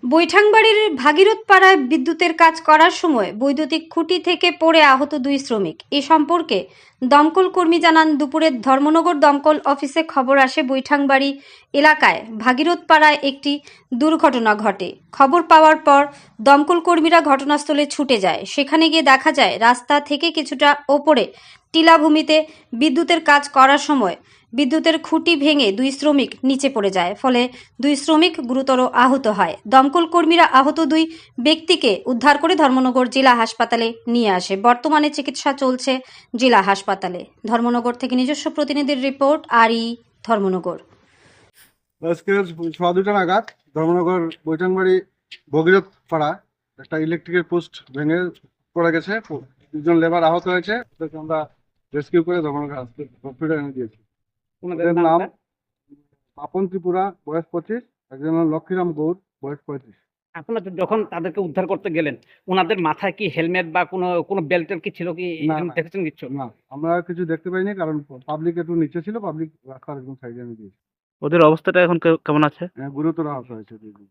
বৈঠাংবাড়ির ভাগীরথ পাড়ায় বিদ্যুতের কাজ করার সময় বৈদ্যুতিক খুঁটি থেকে পড়ে আহত দুই শ্রমিক। এ সম্পর্কে দমকল কর্মী জানান, দুপুরে ধর্মনগর দমকল অফিসে খবর আসে বৈঠাংবাড়ি এলাকায় ভাগীরথ পাড়ায় একটি দুর্ঘটনা ঘটে। খবর পাওয়ার পর দমকল কর্মীরা ঘটনাস্থলে ছুটে যায়। সেখানে গিয়ে দেখা যায় রাস্তা থেকে কিছুটা ওপরে টিলাভূমিতে বিদ্যুতের কাজ করার সময় বিদ্যুতের খুঁটি ভেঙে দুই শ্রমিক নিচে পড়ে যায়, ফলে দুই শ্রমিক গুরুতর আহত হয়। দমকল কর্মীরা আহত দুই ব্যক্তিকে উদ্ধার করে ধর্মনগর জেলা হাসপাতালে নিয়ে আসে। বর্তমানে চিকিৎসা চলছে জেলা হাসপাতালে। ধর্মনগর থেকে নিজস্ব প্রতিনিধির রিপোর্ট, ধর্মনগর। আজকে সোয়া 2টা নাগাদ ধর্মনগর বৈঠাংবাড়ি ভগীরথ পাড়া একটা ইলেকট্রিকের পোস্ট ভেঙে পড়ে গেছে। দুজন লেবার আহত হয়েছে, ওদেরকে আমরা রেস্কিউ করে ধর্মনগর হসপিটালে এনে দিয়েছি। ওদের নাম পাপন ত্রিপুরা, বয়স 25, একজন লক্ষ্মীরাম গৌর, বয়স 35। আপনারা যখন তাদেরকে উদ্ধার করতে গেলেন, ওনাদের মাথায় কি হেলমেট বা কোনো বেল্টের কি ছিল কি না, দেখেছেন কিছু? না, আমরা কিছু দেখতে পাইনি, কারণ পাবলিক একটু নিচে ছিল, পাবলিক রাস্তার একদম সাইডে এনে দিয়েছি। ওদের অবস্থাটা এখন কেমন আছে? গুরুতর আহত হয়েছে দুইজন।